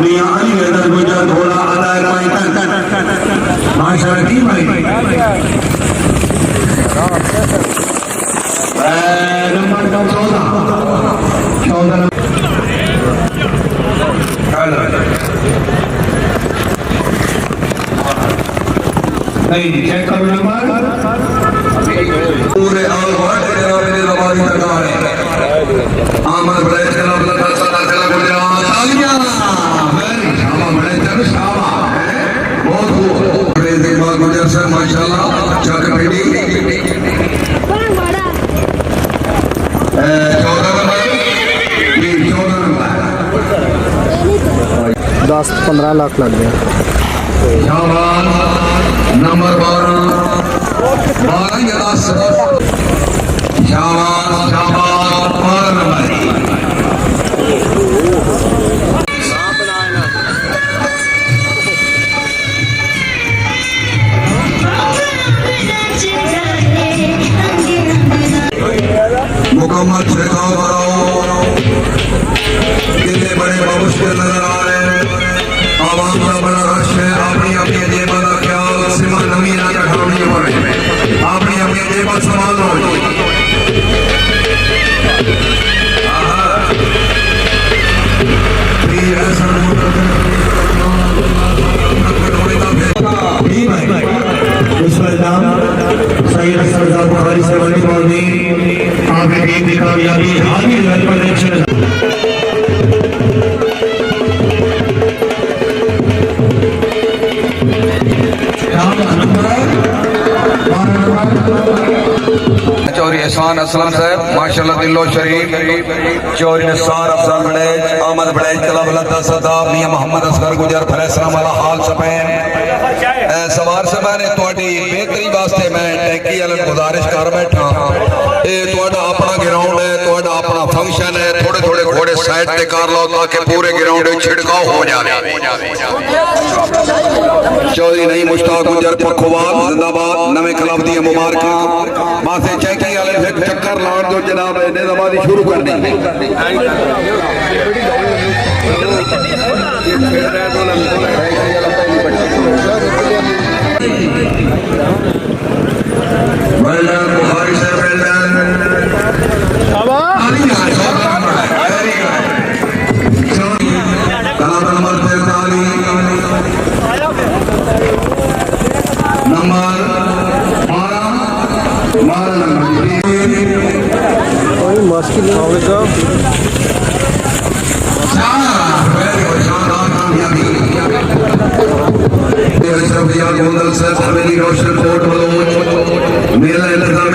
मियां अली हैदर गुजर घोड़ा अदाए पाइंटन माशाल्लाह की भाई नंबर 14 नहीं चेक करो नंबर पूरे ऑल वर्ल्ड के मेरे ज़बानी सरकार है आमद बड़े जनाब लता सदा चला गुजरात तालियां वेरी शाबाश बड़े जन शाबाश बहुत खूब बड़े दिमाग गुजर से माशाल्लाह चक बेटी 10-15 लाख लग गया। नंबर 12 या 10 शाबाश शाबाश 12 नंबर मुकम्मल छिड़काव कराओ कितने बड़े मुश्किल नजर आ रहे हैं आवाम का बड़ा रश है अपनी अपनी जेबा का ख्याल सिमा नमीना का ढावनी हो रही है अपनी अपनी जेबा संभालो सैयद सरदार बुखारी से बनी मौली आपके दीन की कामयाबी हाजिर घर पर चौरी एहसान असलम साहब माशाल्लाह दिलो शरीफ चौरी निसार अफजल बड़ेज आमद बड़ेज तलब लता सदाब मियां मोहम्मद असगर गुजर फैसला वाला हाल सपैन सवार सभा ने थोड़ी बेहतरी वास्ते मैं टैंकी वाले गुजारिश कर बैठा ये थोड़ा अपना ग्राउंड है थोड़ा अपना फंक्शन है थोड़े थोड़े घोड़े साइड पे कर लो ताकि पूरे ग्राउंड में छिड़काव हो जाए चौधरी नहीं मुश्ताक गुजर पखोवाल जिंदाबाद नवे क्लब दी मुबारक माथे चैकी वाले चक्कर लाउन जो जनाब निजामाबादी शुरू कर दी बुखारी से मुश्किल होगा गोंदल से हवेली रोशन कोट मेला इंतजाम